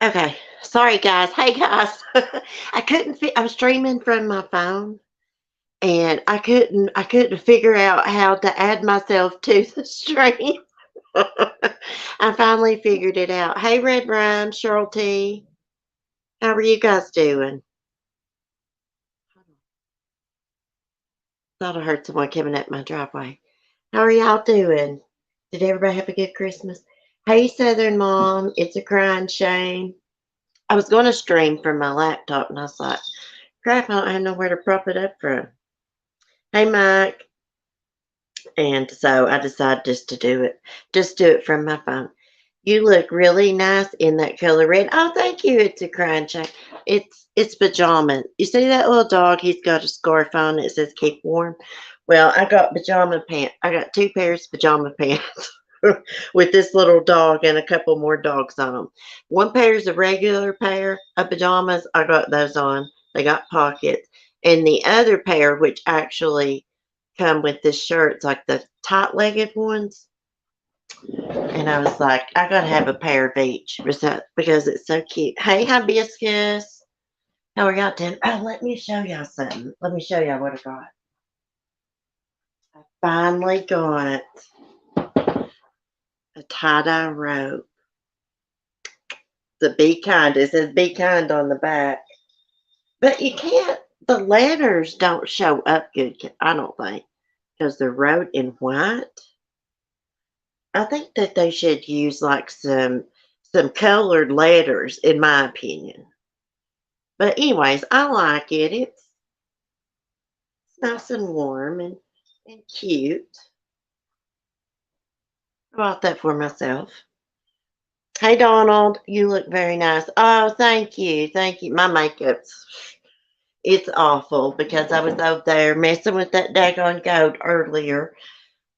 Okay. Sorry, guys. Hey, guys. I couldn't I'm streaming from my phone, and I couldn't figure out how to add myself to the stream. I finally figured it out. Hey, Red Rhyme, Cheryl T. How are you guys doing? Thought I heard someone coming up my driveway. How are y'all doing? Did everybody have a good Christmas? Hey, Southern Mom. It's a crying shame. I was going to stream from my laptop, and I was like, crap, I don't have nowhere to prop it up from. Hey, Mike. And so I decided just do it from my phone. You look really nice in that color red. Oh, thank you. It's a crying shame. It's pajama. You see that little dog? He's got a scarf on that says keep warm. Well, I got pajama pants. I got two pairs of pajama pants with this little dog and a couple more dogs on them. One pair is a regular pair of pajamas. I got those on. They got pockets. And the other pair, which actually come with this shirt, it's like the tight-legged ones. And I was like, I gotta have a pair of each because it's so cute. Hey, hibiscus. How are y'all doing? Oh, let me show y'all something. Let me show y'all what I got. I finally got a tie-dye robe. The Be Kind. It says Be Kind on the back. But you can't, the letters don't show up good, I don't think, because they're wrote in white. I think that they should use like some colored letters, in my opinion. But anyways, I like it. It's nice and warm and cute. I bought that for myself. Hey Donald, you look very nice. Oh, thank you. Thank you. My it's awful because I was over there messing with that daggone goat earlier,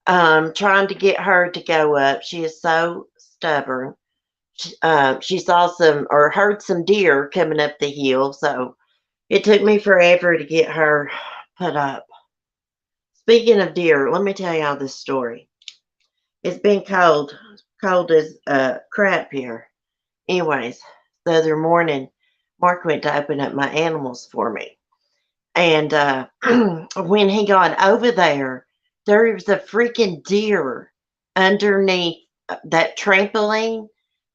trying to get her to go up. She is so stubborn. She saw some or heard some deer coming up the hill, so it took me forever to get her put up. Speaking of deer, let me tell y'all this story. It's been cold as crap here. Anyways, the other morning, Mark went to open up my animals for me. And when he got over there, there was a freaking deer underneath that trampoline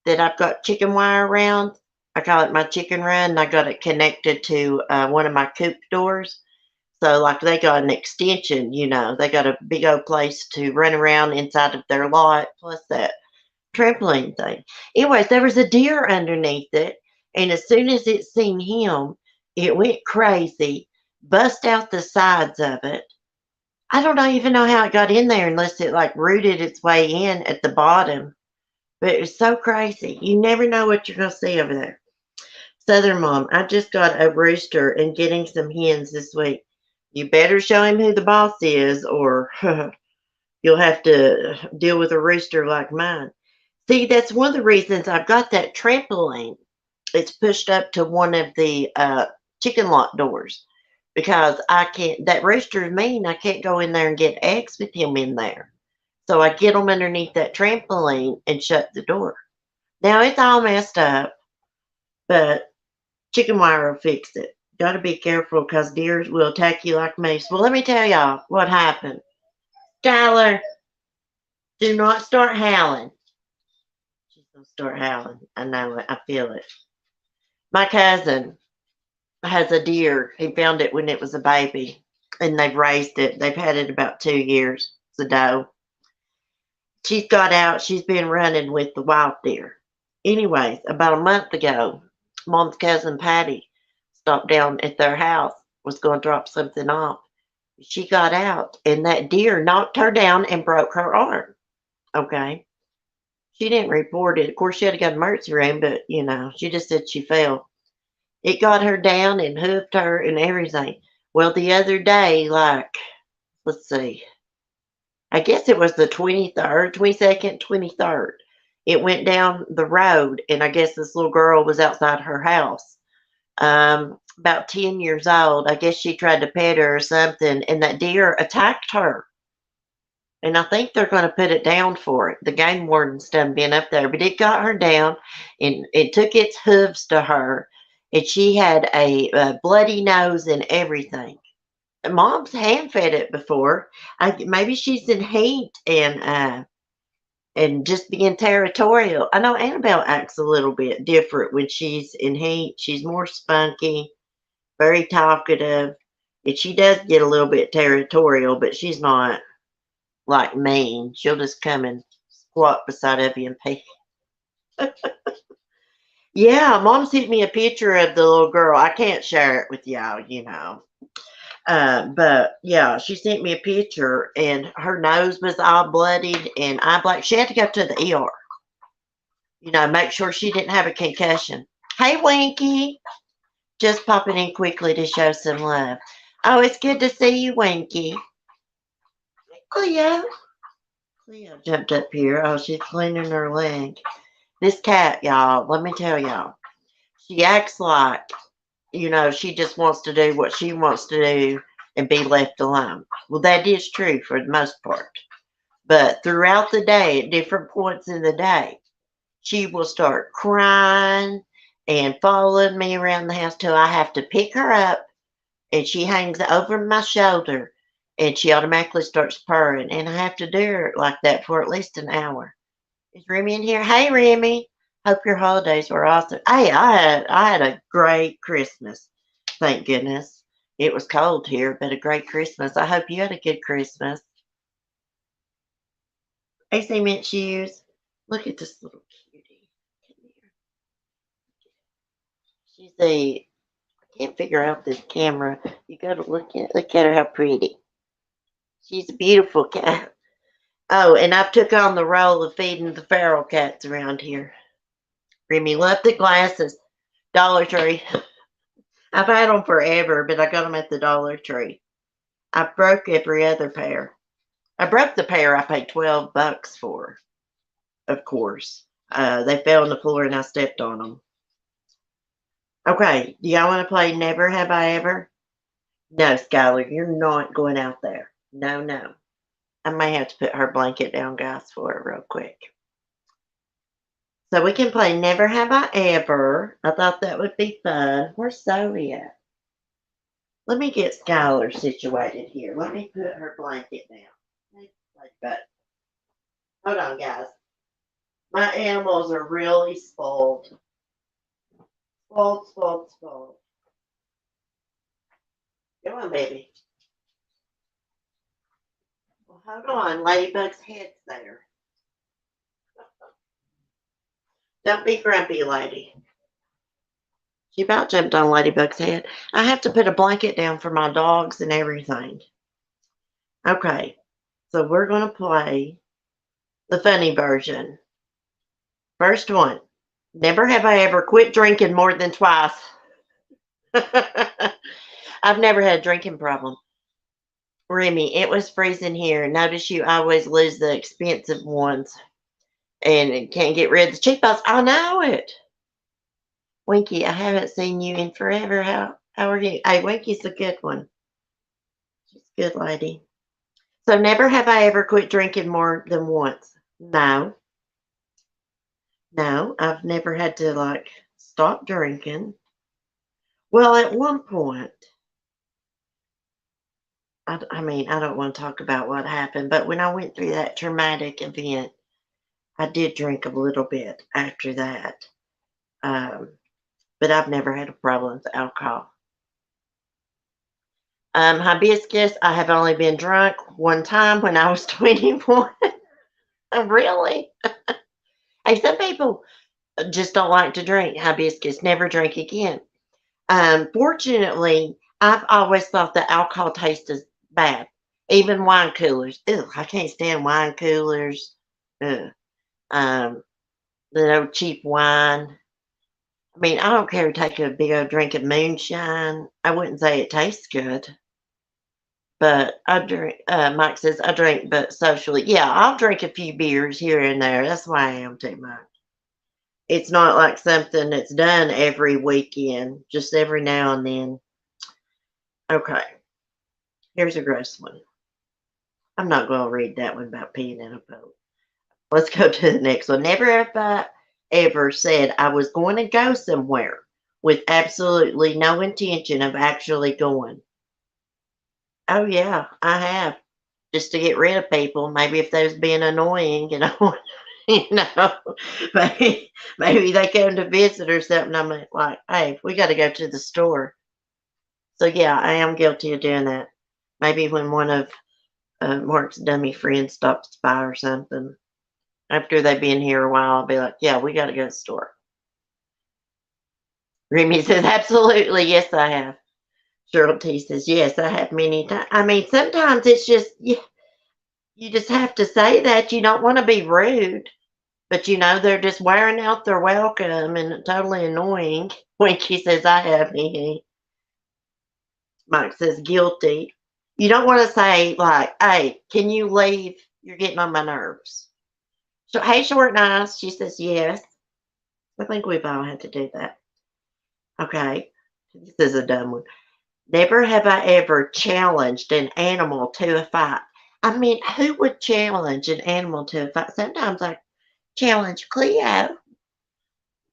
that I've got chicken wire around. I call it my chicken run, and I got it connected to one of my coop doors. So, like, they got an extension, they got a big old place to run around inside of their lot, plus that trampoline thing. Anyways, there was a deer underneath it, and as soon as it seen him, it went crazy, bust out the sides of it. I don't even know how it got in there unless it like rooted its way in at the bottom. But it was so crazy. You never know what you're gonna see over there. Southern Mom, I just got a rooster and getting some hens this week. You better show him who the boss is, or you'll have to deal with a rooster like mine. See, that's one of the reasons I've got that trampoline. It's pushed up to one of the chicken lot doors because I can't. That rooster is mean. I can't go in there and get eggs with him in there. So I get them underneath that trampoline and shut the door. Now it's all messed up, but chicken wire will fix it. Got to be careful because deers will attack you like mace. Well, let me tell y'all what happened. Skylar, do not start howling. She's gonna start howling. I know it. I feel it. My cousin has a deer. He found it when it was a baby, and they've raised it. They've had it about 2 years. It's a doe. She's got out. She's been running with the wild deer. Anyways, about a month ago, Mom's cousin Patty stopped down at their house, was going to drop something off. She got out, and that deer knocked her down and broke her arm. Okay. She didn't report it. Of course, she had to go to the emergency room, but, she just said she fell. It got her down and hoofed her and everything. Well, the other day, like, let's see, I guess it was the 23rd, 22nd, 23rd. It went down the road, and I guess this little girl was outside her house, about 10 years old. I guess she tried to pet her or something, and that deer attacked her. And I think they're going to put it down for it. The game warden's done been up there, but it got her down and it took its hooves to her. And she had a bloody nose and everything. Mom's hand fed it before. Maybe she's in heat and just being territorial. I know Annabelle acts a little bit different when she's in heat. She's more spunky, very talkative, and she does get a little bit territorial, but she's not like mean. She'll just come and squat beside Evie and pee. Yeah, Mom sent me a picture of the little girl. I can't share it with y'all. But yeah, she sent me a picture and her nose was all bloodied and eye black. She had to go to the ER, make sure she didn't have a concussion. Hey, Winky. Just popping in quickly to show some love. Oh, it's good to see you, Winky. Cleo. Cleo jumped up here. Oh, she's cleaning her leg. This cat, y'all, let me tell y'all, she acts like, she just wants to do what she wants to do and be left alone. Well, that is true for the most part. But throughout the day, at different points in the day, she will start crying and following me around the house till I have to pick her up and she hangs over my shoulder and she automatically starts purring. And I have to do her like that for at least an hour. Is Remy in here? Hey, Remy. Hope your holidays were awesome. Hey, I had a great Christmas. Thank goodness. It was cold here, but a great Christmas. I hope you had a good Christmas. AC Mint Shoes. Look at this little cutie. Come here. She's I can't figure out this camera. You got to look at her. How pretty. She's a beautiful cat. Oh, and I've took on the role of feeding the feral cats around here. Remy loved the glasses. Dollar Tree. I've had them forever, but I got them at the Dollar Tree. I broke every other pair. I broke the pair I paid $12 for, of course. They fell on the floor and I stepped on them. Okay, do y'all want to play Never Have I Ever? No, Skylar, you're not going out there. No, no. I may have to put her blanket down, guys, for her real quick. So we can play Never Have I Ever. I thought that would be fun. Where's Zoe at? Let me get Skylar situated here. Let me put her blanket down. Like that. Hold on, guys. My animals are really spoiled. Spoiled, spoiled, spoiled. Come on, baby. Well, hold on. Ladybug's head's there. Don't be grumpy, lady. She about jumped on Ladybug's head. I have to put a blanket down for my dogs and everything. Okay, so we're going to play the funny version. First one. Never have I ever quit drinking more than twice. I've never had a drinking problem. Remy, it was freezing here. Notice you always lose the expensive ones and can't get rid of the cheap ones. I know it. Winky, I haven't seen you in forever. How are you? Hey, Winky's a good one. She's a good lady. So never have I ever quit drinking more than once. No. No, I've never had to stop drinking. Well, at one point, I mean, I don't want to talk about what happened, but when I went through that traumatic event, I did drink a little bit after that. But I've never had a problem with alcohol. Hibiscus, I have only been drunk one time when I was 21. Really? Hey, some people just don't like to drink hibiscus, never drink again. Fortunately, I've always thought that alcohol tastes bad. Even wine coolers. Ew, I can't stand wine coolers. Ugh. The old cheap wine. I mean, I don't care to take a big old drink of moonshine. I wouldn't say it tastes good. But I drink, Mike says, I drink, but socially. Yeah, I'll drink a few beers here and there. That's why I am too much. It's not like something that's done every weekend, just every now and then. Okay, here's a gross one. I'm not going to read that one about peeing in a boat. Let's go to the next one. Never have I ever said I was going to go somewhere with absolutely no intention of actually going. Oh, yeah, I have. Just to get rid of people. Maybe if they was being annoying, you know, maybe they come to visit or something. I'm like, hey, we got to go to the store. So yeah, I am guilty of doing that. Maybe when one of Mark's dummy friends stops by or something. After they've been here a while, I'll be like, yeah, we got to go to the store. Remy says, absolutely, yes, I have. Cheryl T says, yes, I have many times. I mean, sometimes it's just, you just have to say that. You don't want to be rude. But they're just wearing out their welcome and totally annoying. Winky says, I have. Mike says, guilty. You don't want to say, like, hey, can you leave? You're getting on my nerves. So, hey, short and nice. She says, yes. I think we've all had to do that. Okay. This is a dumb one. Never have I ever challenged an animal to a fight. I mean, who would challenge an animal to a fight? Sometimes I challenge Cleo,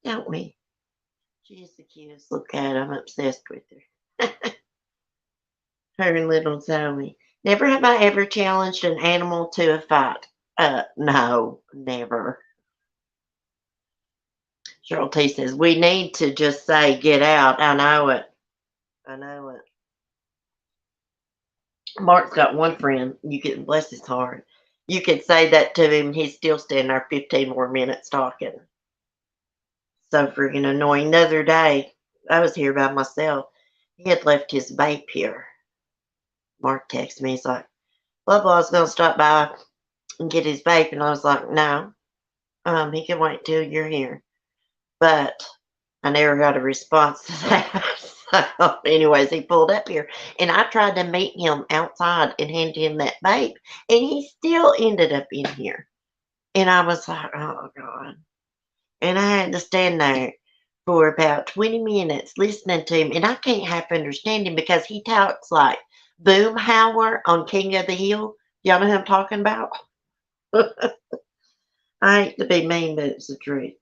don't we? She's the cutest little cat. I'm obsessed with her. Her and little Zoe. Never have I ever challenged an animal to a fight. No, never. Cheryl T says, we need to just say, get out. I know it. I know it. Mark's got one friend. You can, bless his heart. You could say that to him, he's still standing there 15 more minutes talking. So freaking annoying. The other day, I was here by myself. He had left his vape here. Mark texted me. He's like, blah, blah's going to stop by and get his vape. And I was like, no, he can wait till you're here. But I never got a response to that. So, anyways, he pulled up here. And I tried to meet him outside and hand him that vape. And he still ended up in here. And I was like, oh, God. And I had to stand there for about 20 minutes listening to him. And I can't half understand him because he talks like Boomhauer on King of the Hill. Y'all know who I'm talking about? I hate to be mean, but it's the truth.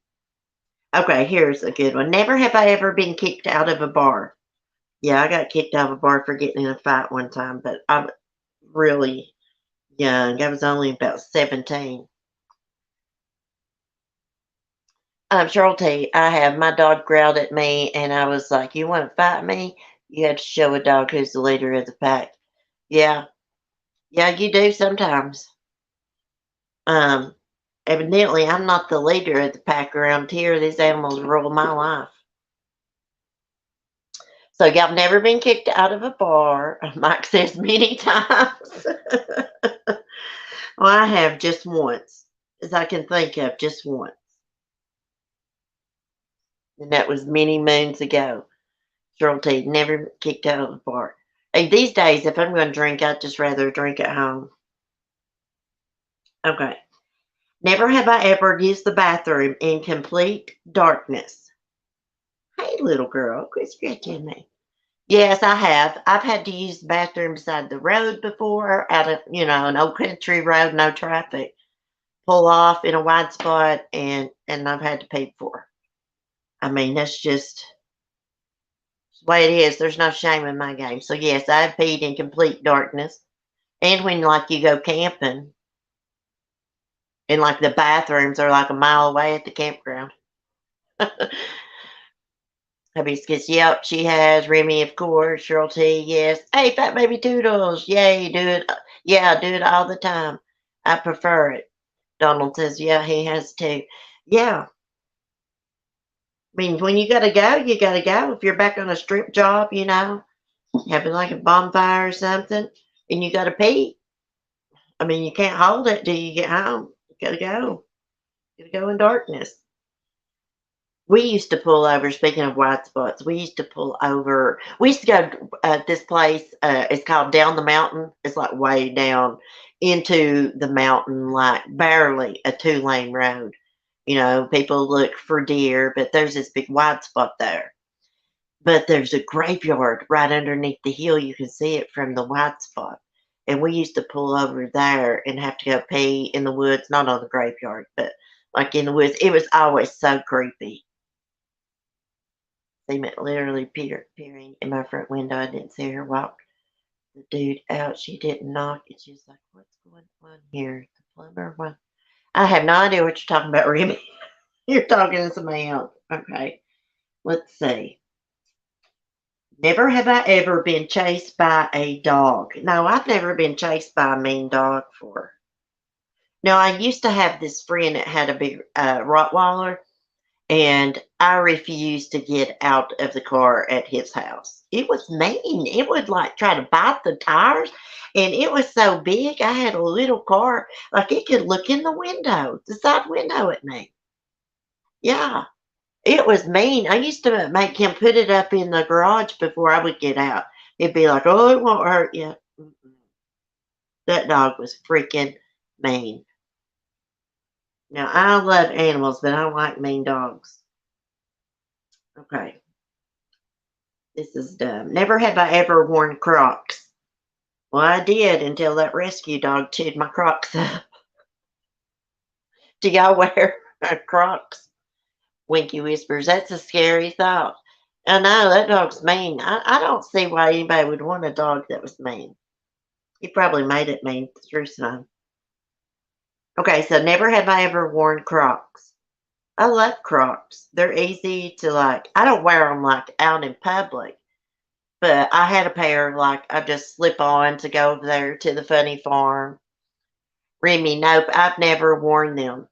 Okay, here's a good one. Never have I ever been kicked out of a bar. Yeah, I got kicked out of a bar for getting in a fight one time, but I'm really young. I was only about 17. Cheryl T, I have. My dog growled at me, and I was like, you want to fight me? You have to show a dog who's the leader of the pack. Yeah, yeah, you do sometimes. Um, Evidently, I'm not the leader of the pack around here. These animals rule my life. So y'all never been kicked out of a bar. Mike says many times. Well, I have just once, as I can think of, just once. And that was many moons ago. Cheryl T never kicked out of the bar. Hey, these days, if I'm going to drink, I'd just rather drink at home. Okay. Never have I ever used the bathroom in complete darkness. Hey, little girl, quit scratching me. Yes, I have. I've had to use the bathroom beside the road before, out of, an old country road, no traffic. Pull off in a wide spot, and I've had to pay before. I mean, that's just the way it is. There's no shame in my game. So yes, I've peed in complete darkness. And when like you go camping, and like the bathrooms are like a mile away at the campground. Hibiscus, yep, she has. Remy, of course. Cheryl T, yes. Hey, Fat Baby Toodles, yay, do it. Yeah, do it all the time. I prefer it. Donald says, yeah, he has too. Yeah, I mean, when you gotta go, you gotta go. If you're back on a strip job, having like a bonfire or something, and you gotta pee. I mean, you can't hold it till you get home. You gotta go. You gotta go in darkness. We used to pull over. Speaking of white spots, we used to pull over. We used to go this place. It's called Down the Mountain. It's like way down into the mountain, like barely a 2-lane road. People look for deer, but there's this big white spot there. But there's a graveyard right underneath the hill. You can see it from the white spot. And we used to pull over there and have to go pee in the woods, not on the graveyard, but like in the woods. It was always so creepy. They meant literally peering in my front window. I didn't see her walk the dude out. She didn't knock. And she was like, "What's going on here? The plumber? What?" I have no idea what you're talking about, Remy. You're talking to somebody else. Okay. Let's see. Never have I ever been chased by a dog. No, I've never been chased by a mean dog before. No, I used to have this friend that had a big Rottweiler, and I refused to get out of the car at his house. It was mean. It would like try to bite the tires, and it was so big. I had a little car, like it could look in the window, the side window at me. Yeah, it was mean. I used to make him put it up in the garage before I would get out. It'd be like, "Oh, it won't hurt you." Mm-mm. That dog was freaking mean. Now, I love animals, but I don't like mean dogs. Okay, this is dumb. Never have I ever worn Crocs. Well, I did until that rescue dog chewed my Crocs up. Do y'all wear Crocs? Winky whispers. That's a scary thought. I know, that dog's mean. I don't see why anybody would want a dog that was mean. He probably made it mean through some. Okay, so never have I ever worn Crocs. I love Crocs. They're easy to like. I don't wear them like out in public, but I had a pair like I just slip on to go over there to the funny farm. Remy, nope, I've never worn them.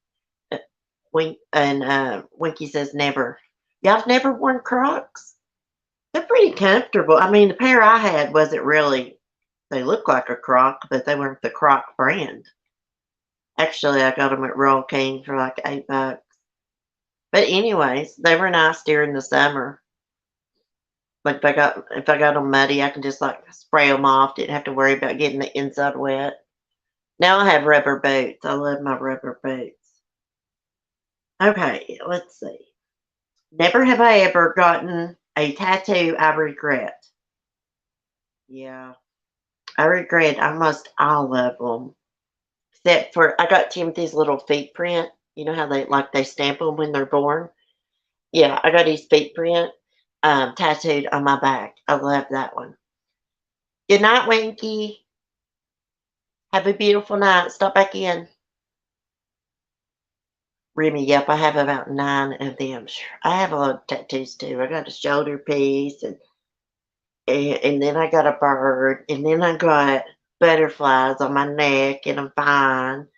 Uh, Winky says never. Y'all've never worn Crocs? They're pretty comfortable. I mean, the pair I had wasn't really. They look like a Croc, but they weren't the Croc brand. Actually, I got them at Royal King for like $8. But anyways, they were nice during the summer. Like if I got them muddy, I can just like spray them off. Didn't have to worry about getting the inside wet. Now I have rubber boots. I love my rubber boots. Okay, let's see. Never have I ever gotten a tattoo I regret. Yeah, I regret almost all of them, except for I got Timothy's little feet print. You know how they stamp them when they're born. Yeah, I got his feet print tattooed on my back. I love that one. Good night, Winky. Have a beautiful night. Stop back in. Remy, yep, I have about 9 of them. I have a lot of tattoos too. I got a shoulder piece, and then I got a bird, and then I got butterflies on my neck, and I'm fine.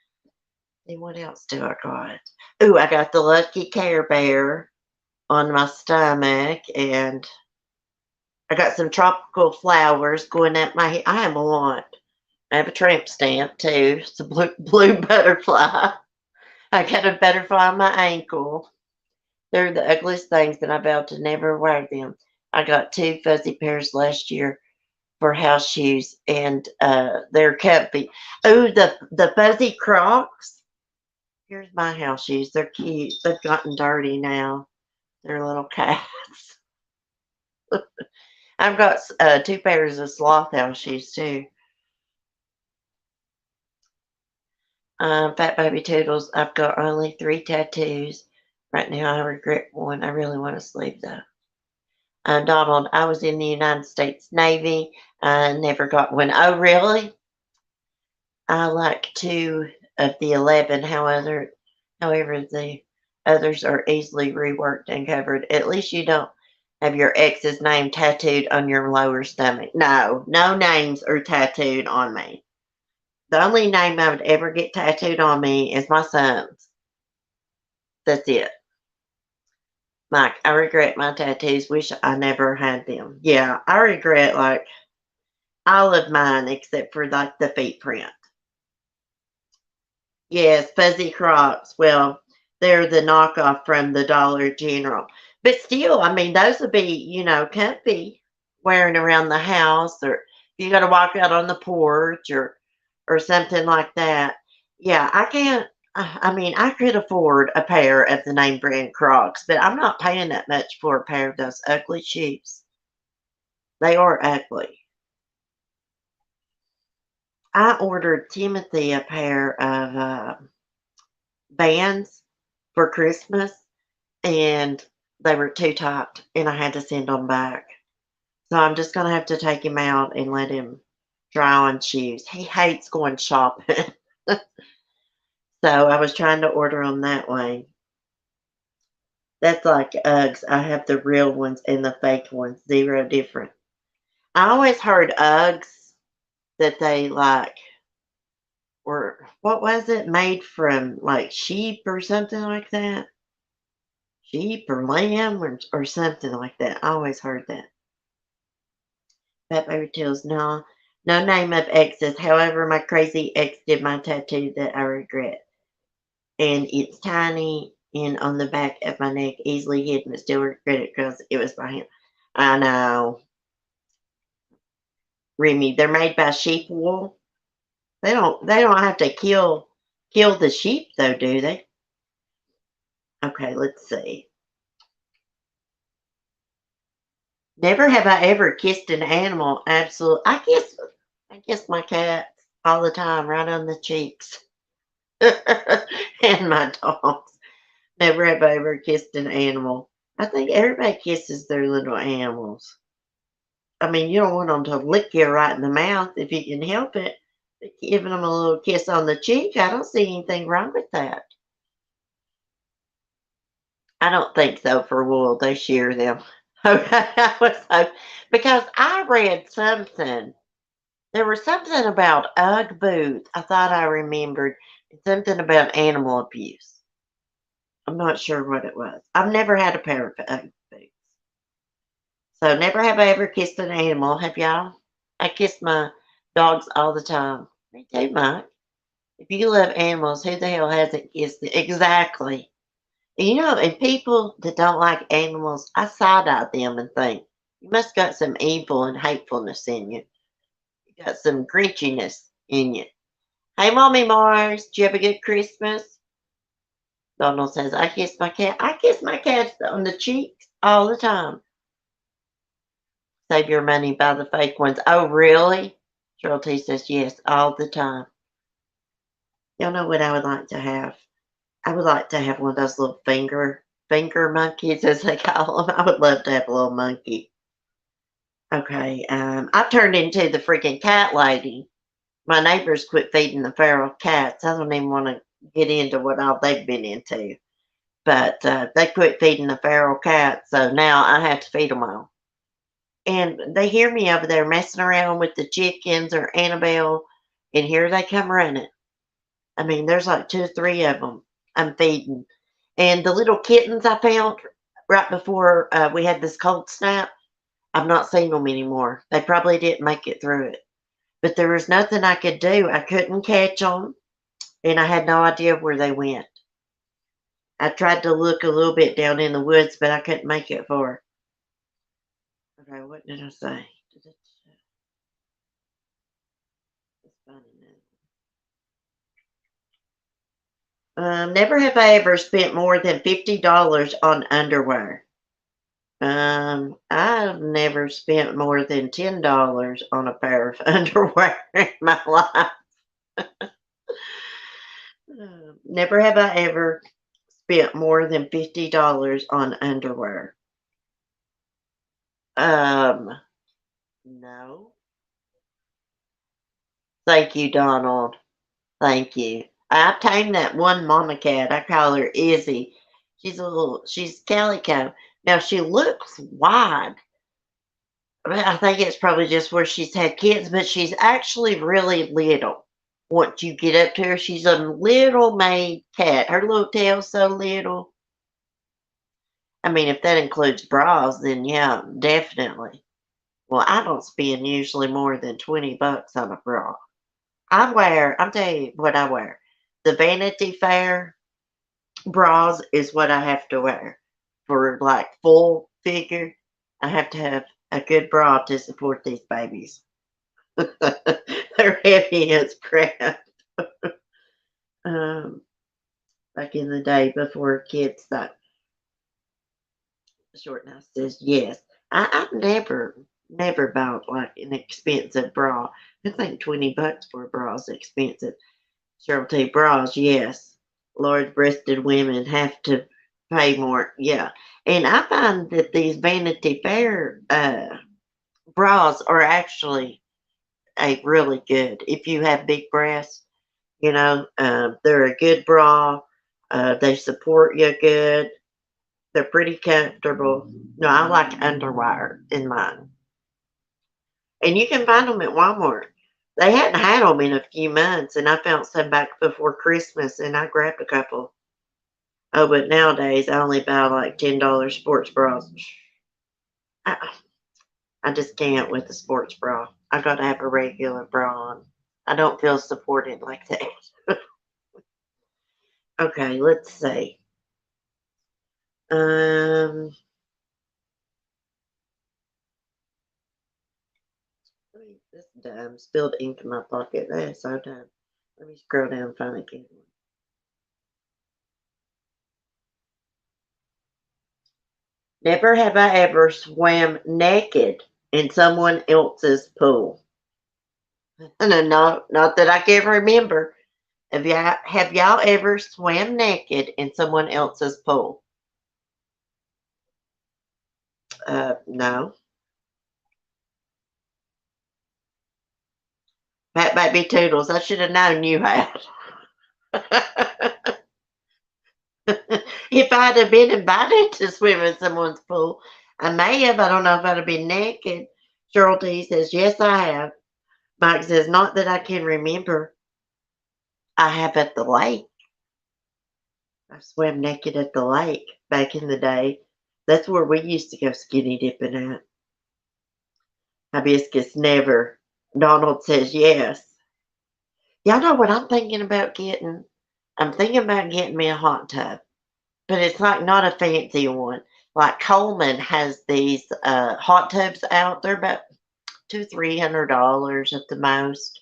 And what else do I got? Ooh, I got the lucky Care Bear on my stomach, and I got some tropical flowers going up my head. I have a lot. I have a tramp stamp too. It's a blue butterfly. I got a butterfly on my ankle. They're the ugliest things, but I vowed to never wear them. I got 2 fuzzy pairs last year for house shoes, and they're comfy. Oh, the fuzzy Crocs. Here's my house shoes. They're cute. They've gotten dirty now. They're little cats. I've got 2 pairs of sloth house shoes too. Fat Baby Toodles. I've got only 3 tattoos. Right now, I regret one. I really want to sleep though. Donald, I was in the United States Navy. I never got one. Oh, really? I like 2 of the 11. However, the others are easily reworked and covered. At least you don't have your ex's name tattooed on your lower stomach. No, no names are tattooed on me. The only name I would ever get tattooed on me is my son's. That's it. Mike, I regret my tattoos. Wish I never had them. Yeah, I regret like all of mine except for like the feet print. Yes, fuzzy Crocs. Well, they're the knockoff from the Dollar General. But still, I mean, those would be, comfy wearing around the house or if you got to walk out on the porch or something like that. Yeah, I can't. I mean, I could afford a pair of the name brand Crocs, but I'm not paying that much for a pair of those ugly shoes. They are ugly. I ordered Timothy a pair of Vans for Christmas, and they were too tight, and I had to send them back. So I'm just gonna have to take him out and let him try on shoes. He hates going shopping. So I was trying to order them that way. That's like Uggs. I have the real ones and the fake ones, zero different. I always heard Uggs that they like were, what was it, made from like sheep or something like that? Sheep or lamb or something like that. I always heard that. Fat Baby Tails, no. No name of exes. However, my crazy ex did my tattoo that I regret. And it's tiny and on the back of my neck, easily hidden, but still regret it because it was by him. I know. Remy, they're made by sheep wool. They don't have to kill the sheep though, do they? Okay, let's see. Never have I ever kissed an animal. Absolutely. I kiss my cats all the time, right on the cheeks. And my dogs. Never have I ever kissed an animal. I think everybody kisses their little animals. I mean, you don't want them to lick you right in the mouth if you can help it. But giving them a little kiss on the cheek, I don't see anything wrong with that. I don't think so for wool. They shear them. Okay, because I read something. There was something about Ugg boots. I thought I remembered something about animal abuse. I'm not sure what it was. I've never had a pair of Ugg boots. So never have I ever kissed an animal. Have y'all? I kiss my dogs all the time. Me too, Mike. If you love animals, who the hell hasn't kissed them? Exactly. And people that don't like animals, I side eye them and think, you must got some evil and hatefulness in you. You got some grinchiness in you. Hey, Mommy Mars, did you have a good Christmas? Donald says, I kiss my cat. I kiss my cats on the cheeks all the time. Save your money, buy the fake ones. Oh, really? Cheryl T says, yes, all the time. Y'all know what I would like to have? I would like to have one of those little finger monkeys, as they call them. I would love to have a little monkey. Okay, I've turned into the freaking cat lady. My neighbors quit feeding the feral cats. I don't even want to get into what all they've been into. But they quit feeding the feral cats, so now I have to feed them all. And they hear me over there messing around with the chickens or Annabelle, and here they come running. I mean, there's like two or three of them I'm feeding. And the little kittens I found right before we had this cold snap, I've not seen them anymore. They probably didn't make it through it. But there was nothing I could do. I couldn't catch them, and I had no idea where they went. I tried to look a little bit down in the woods, but I couldn't make it far. Okay, what did I say? Never have I ever spent more than $50 on underwear. I've never spent more than $10 on a pair of underwear in my life. Never have I ever spent more than $50 on underwear. Um, no. Thank you, Donald. Thank you. I tamed that one mama cat. I call her Izzy. She's calico. Now she looks wide. I think it's probably just where she's had kids, but she's actually really little. Once you get up to her, she's a little maid cat. Her little tail's so little. I mean, if that includes bras, then yeah, definitely. Well, I don't spend usually more than $20 on a bra. I'm telling you what I wear. The Vanity Fair bras is what I have to wear for like full figure. I have to have a good bra to support these babies. They're heavy as crap. Um, Back in the day before kids thought short now says yes. I've never. Never bought like an expensive bra. I think $20 for a bra is expensive. Cheryl T. Bras, yes. Large breasted women have to pay more. Yeah. And I find that these Vanity Fair bras are actually really good. If you have big breasts, they're a good bra. They support you good. They're pretty comfortable. No, I like underwire in mine. And you can find them at Walmart. They hadn't had them in a few months, and I found some back before Christmas, and I grabbed a couple. Oh, but nowadays I only buy like $10 sports bras. I, I just can't with the sports bra. I gotta have a regular bra on. I don't feel supported like that. Okay, let's see. Um, this dumb spilled ink in my pocket. That is so dumb. Let me scroll down and find a good one. Never have I ever swam naked in someone else's pool. No, no, not that I can remember. Have y'all ever swam naked in someone else's pool? No. That might be Toodles. I should have known you had. If I'd have been invited to swim in someone's pool, I may have. I don't know if I'd have been naked. Cheryl T says, yes, I have. Mike says, not that I can remember. I have at the lake. I swam naked at the lake back in the day. That's where we used to go skinny dipping at. Hibiscus never. Donald says yes. Y'all know what I'm thinking about getting? I'm thinking about getting me a hot tub, but it's like not a fancy one. Like Coleman has these hot tubs out. They're about $200-300 at the most.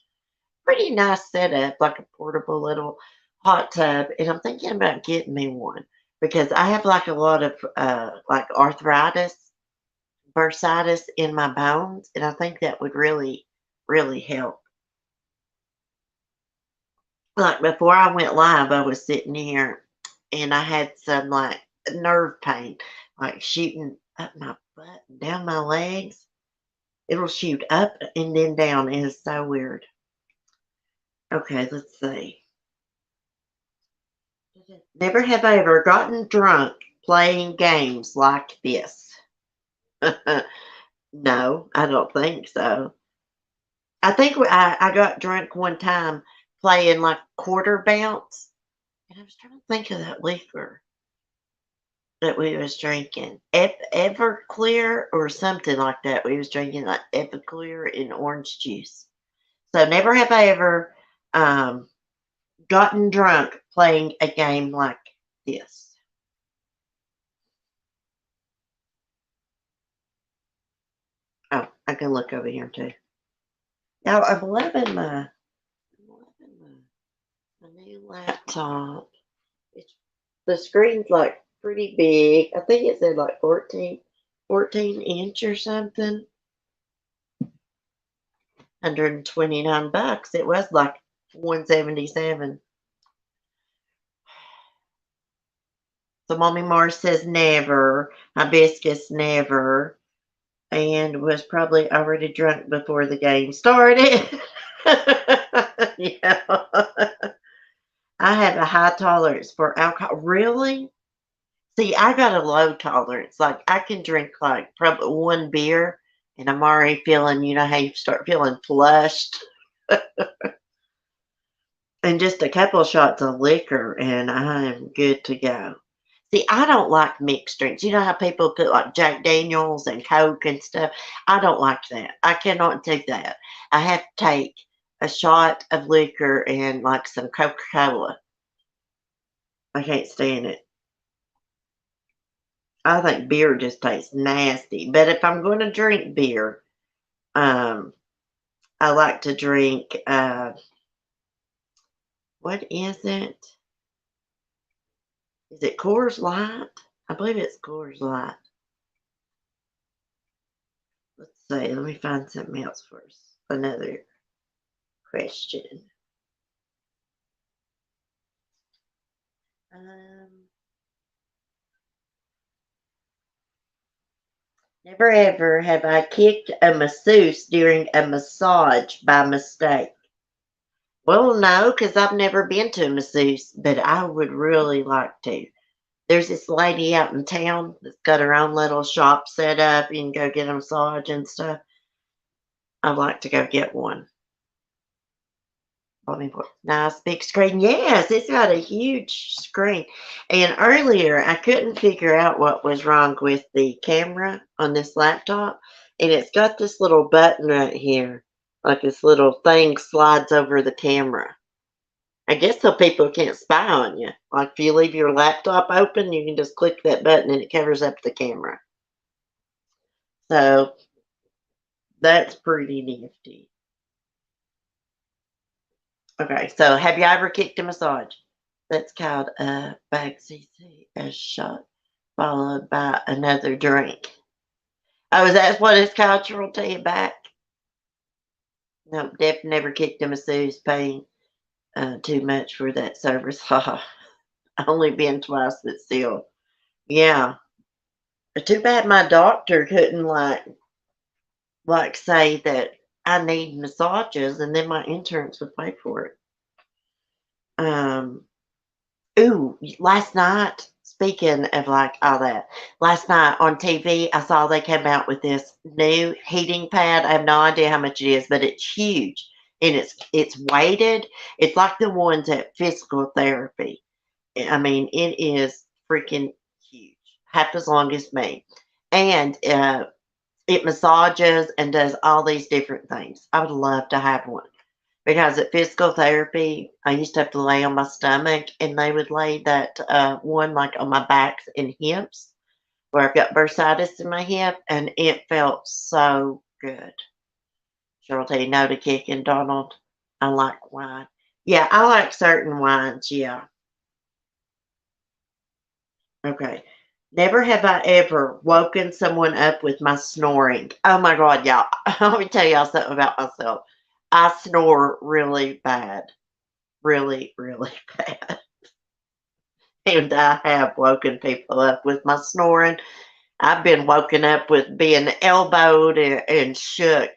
Pretty nice setup, like a portable little hot tub. And I'm thinking about getting me one because I have like a lot of like arthritis, bursitis in my bones, and I think that would really, really help. Like before I went live, I was sitting here and I had some like nerve pain, like shooting up my butt, and down my legs. It'll shoot up and then down. It is so weird. Okay, let's see. Never have I ever gotten drunk playing games like this. No, I don't think so. I think I got drunk one time playing like quarter bounce, and I was trying to think of that liquor that we was drinking. Everclear or something like that. We was drinking like Everclear and orange juice. So never have I ever um, gotten drunk playing a game like this. Oh, I can look over here too. Now I'm loving my new laptop. It's the screen's like pretty big. I think it said like 14 inch or something. $129. It was like 177. So Mommy Mars says never. Hibiscus never. And was probably already drunk before the game started. Yeah. I have a high tolerance for alcohol. Really? See, I got a low tolerance. Like I can drink like probably one beer and I'm already feeling, how you start feeling flushed. And just a couple of shots of liquor and I'm good to go. See, I don't like mixed drinks. You know how people put like Jack Daniels and Coke and stuff? I don't like that. I cannot do that. I have to take a shot of liquor and like some Coca Cola. I can't stand it. I think beer just tastes nasty. But if I'm going to drink beer, um, I like to drink, what is it? Is it Coors Light? I believe it's Coors Light. Let's see. Let me find something else first. Another question. Um, Never ever have I kicked a masseuse during a massage by mistake. Well, no, because I've never been to a masseuse, but I would really like to. There's this lady out in town that's got her own little shop set up. You can go get a massage and stuff. I'd like to go get one. Let me put nice big screen. Yes, it's got a huge screen. And earlier, I couldn't figure out what was wrong with the camera on this laptop. And it's got this little button right here, like this little thing slides over the camera. I guess so people can't spy on you. Like if you leave your laptop open, you can just click that button and it covers up the camera. So that's pretty nifty. Okay, so have you ever kicked a massage? That's called a bag CC, a shot followed by another drink. Oh, is that what it's called? She'll tell you back. No, Def never kicked a masseuse paying too much for that service. Ha only been twice, but still. Yeah. Too bad my doctor couldn't like say that I need massages and then my insurance would pay for it. Um Ooh, last night, speaking of like all that, last night on TV, I saw they came out with this new heating pad. I have no idea how much it is, but it's huge and it's weighted. It's like the ones at physical therapy. I mean, it is freaking huge, half as long as me. And it massages and does all these different things. I would love to have one. Because at physical therapy, I used to have to lay on my stomach, and they would lay that one like on my back and hips, where I've got bursitis in my hip, and it felt so good. Sure, will tell you no to kicking, Donald. I like wine. Yeah, I like certain wines. Yeah. Okay. Never have I ever woken someone up with my snoring. Oh my God, y'all. Let me tell y'all something about myself. I snore really bad. Really, really bad. And I have woken people up with my snoring. I've been woken up with being elbowed and shook.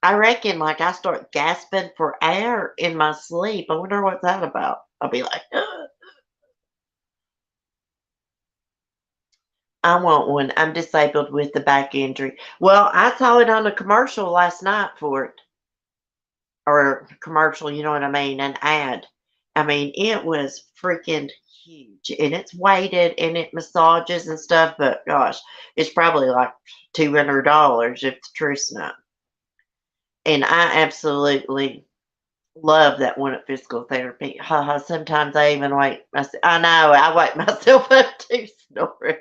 I reckon, like, I start gasping for air in my sleep. I wonder what's that about. I'll be like, "Ugh." I want one. I'm disabled with the back injury. Well, I saw it on a commercial last night for it, or commercial, you know what I mean, an ad. I mean, it was freaking huge and it's weighted and it massages and stuff, but gosh, it's probably like $200 if the truth's not. And I absolutely love that one at physical therapy. Haha, sometimes I even wake myself, I know, I wake myself up to snoring.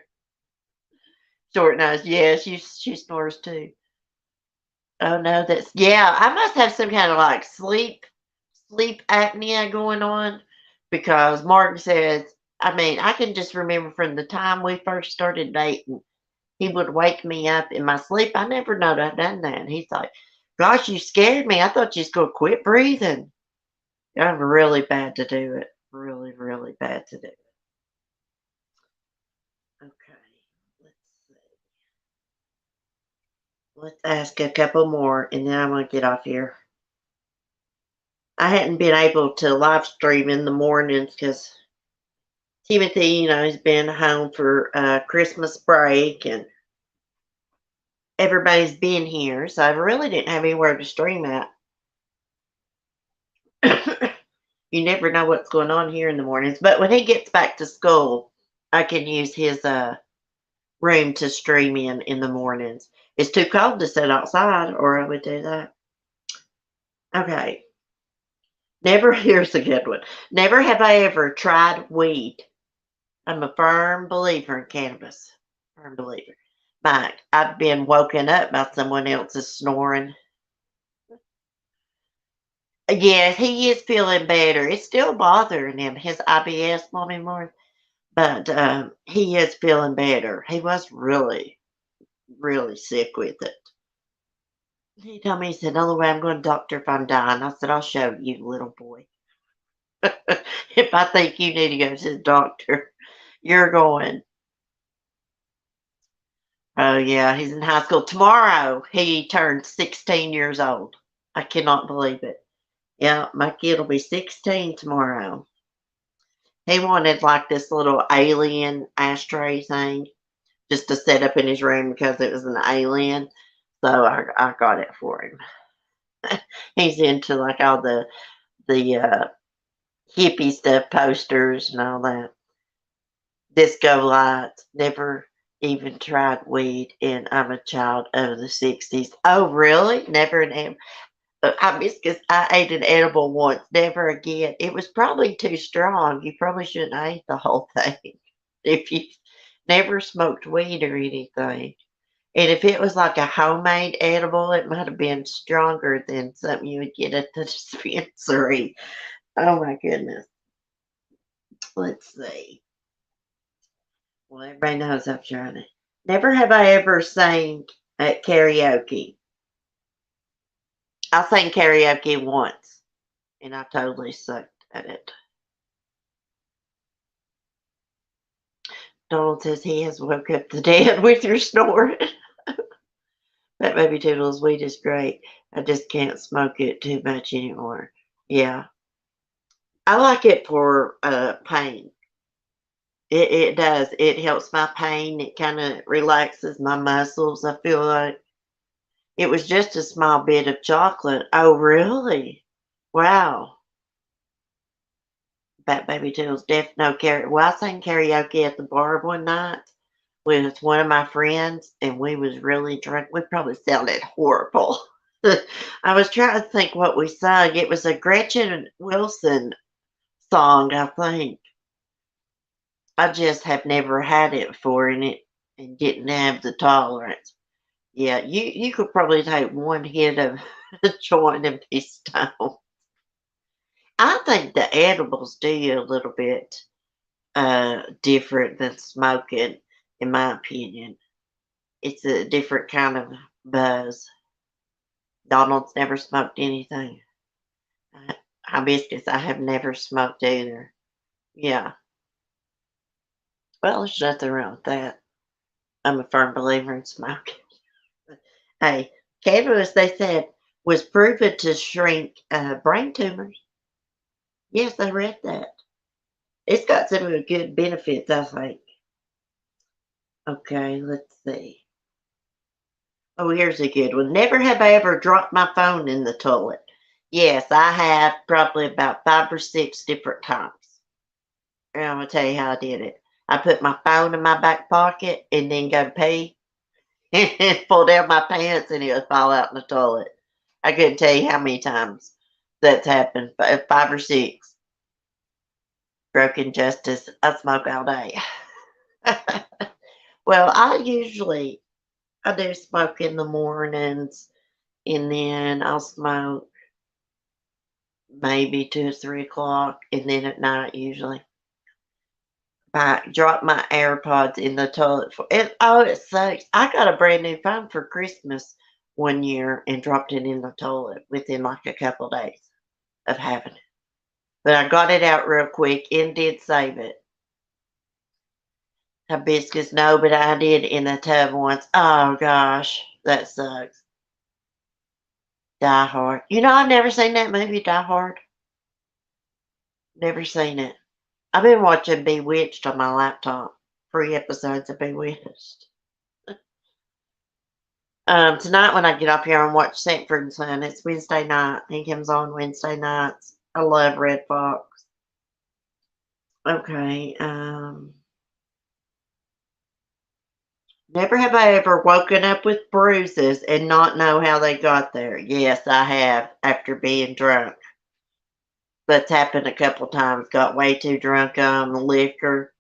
Short nose, yeah, she snores too. Oh no, that's yeah. I must have some kind of like sleep apnea going on because Martin says, I mean, I can just remember from the time we first started dating, he would wake me up in my sleep. I never knowed I'd done that. And he's like, gosh, you scared me. I thought you was going to quit breathing. I'm really bad to do it. Really, really bad to do it. Okay, let's see. Let's ask a couple more and then I'm going to get off here. I hadn't been able to live stream in the mornings because Timothy, has been home for Christmas break and everybody's been here, so I really didn't have anywhere to stream at. You never know what's going on here in the mornings. But when he gets back to school, I can use his room to stream in the mornings. It's too cold to sit outside, or I would do that. Okay. Never, here's a good one. Never have I ever tried weed. I'm a firm believer in cannabis. Firm believer. Mike, I've been woken up by someone else's snoring. Yes, he is feeling better. It's still bothering him, his IBS more and more, but he is feeling better. He was really, really sick with it. He told me, he said, "The only way I'm going to doctor if I'm dying." I said, "I'll show you, little boy. If I think you need to go to the doctor, you're going." Oh, yeah, he's in high school. Tomorrow, he turns 16 years old. I cannot believe it. Yeah, my kid will be 16 tomorrow. He wanted like this little alien ashtray thing just to set up in his room because it was an alien. So I got it for him. He's into like all the hippie stuff, posters and all that. Disco lights. Never even tried weed, and I'm a child of the '60s. Oh, really? Never an I miss because I ate an edible once. Never again. It was probably too strong. You probably shouldn't have ate the whole thing if you never smoked weed or anything. And if it was like a homemade edible, it might have been stronger than something you would get at the dispensary. Oh my goodness. Let's see. Well, everybody knows I've tried it. Never have I ever sang at karaoke. I sang karaoke once, and I totally sucked at it. Donald says he has woke up the dead with your snoring. That baby Toodles weed is great. I just can't smoke it too much anymore. Yeah. I like it for pain. It does. It helps my pain. It kind of relaxes my muscles. I feel like it was just a small bit of chocolate. Oh, really? Wow. Fat Baby Toodles definitely no karaoke. Well, I sang karaoke at the bar one night with one of my friends, and we was really drunk. We probably sounded horrible. I was trying to think what we sung. It was a Gretchen Wilson song, I think. I just have never had it before, and didn't have the tolerance. Yeah, you could probably take one hit of a joint and be stoned. I think the edibles do you a little bit different than smoking, in my opinion. It's a different kind of buzz. Donald's never smoked anything. Hibiscus, I have never smoked either. Yeah. Well, there's nothing wrong with that. I'm a firm believer in smoking. Hey, cannabis, they said, was proven to shrink brain tumors. Yes, I read that. It's got some of the good benefits, I think. Okay, let's see. Oh, here's a good one. Never have I ever dropped my phone in the toilet. Yes, I have probably about 5 or 6 different times. And I'm gonna tell you how I did it. I put my phone in my back pocket and then go to pee and pull down my pants and it would fall out in the toilet. I couldn't tell you how many times that's happened. 5 or 6. Broken justice. I smoke all day. Well, I do smoke in the mornings and then I'll smoke maybe 2 or 3 o'clock and then at night usually. I drop my AirPods in the toilet for it. Oh, it sucks. I got a brand new phone for Christmas one year and dropped it in the toilet within like a couple days of having it. But I got it out real quick and did save it. Hibiscus, no, but I did in the tub once. Oh gosh, that sucks. Die Hard. You know, I've never seen that movie, Die Hard. Never seen it. I've been watching Bewitched on my laptop. 3 episodes of Bewitched. Tonight when I get up here and watch Sanford and Son, it's Wednesday night. He comes on Wednesday nights. I love Red Fox. Okay. Never have I ever woken up with bruises and not know how they got there. Yes, I have after being drunk. That's happened a couple times. Got way too drunk on the liquor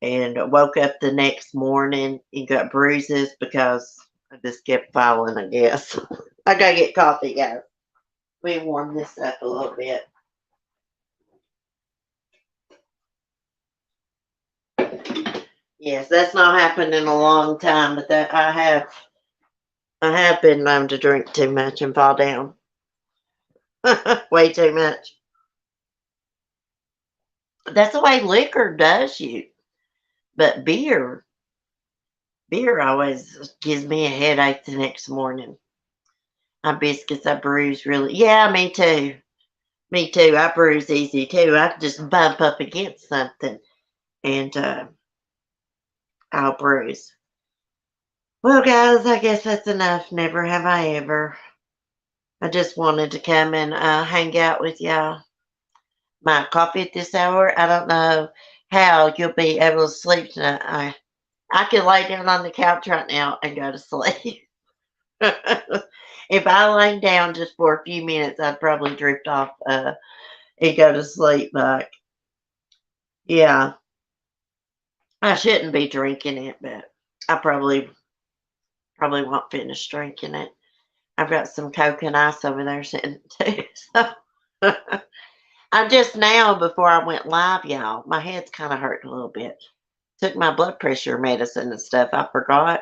and woke up the next morning and got bruises because I just kept falling, I guess. I gotta get coffee, guys. We warm this up a little bit. Yes, that's not happened in a long time, but that I have been known to drink too much and fall down. Way too much. That's the way liquor does you. But beer always gives me a headache the next morning. My biscuits, I bruise really. Yeah, me too. Me too. I bruise easy too. I just bump up against something and I'll bruise. Well, guys, I guess that's enough. Never have I ever. I just wanted to come and hang out with y'all. My coffee at this hour. I don't know how you'll be able to sleep tonight. I could lay down on the couch right now and go to sleep. If I lay down just for a few minutes, I'd probably drift off and go to sleep. But yeah, I shouldn't be drinking it, but I probably won't finish drinking it. I've got some Coke and ice over there sitting too. So I just now before I went live, y'all, my head's kind of hurting a little bit. Took my blood pressure medicine and stuff. I forgot,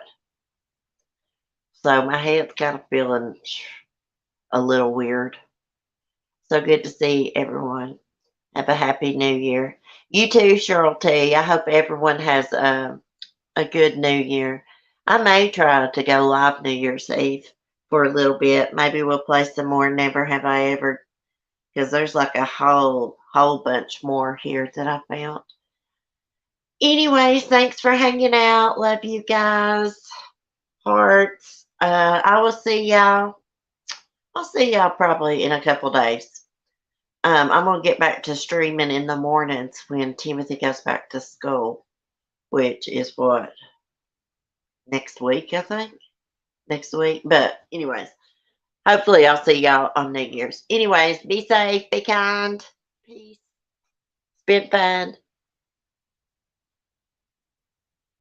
so my head's kind of feeling a little weird. So good to see everyone. Have a happy new year. You too, Cheryl T. I hope everyone has a good new year. I may try to go live New Year's Eve for a little bit. Maybe we'll play some more Never Have I Ever because there's like a whole bunch more here that I found. Anyways, thanks for hanging out. Love you guys. Hearts. I will see y'all. I'll see y'all probably in a couple days. I'm gonna get back to streaming in the mornings when Timothy goes back to school, which is what next week, I think. Next week. But anyways, hopefully I'll see y'all on New Year's. Anyways, be safe, be kind. Peace. It's been fun.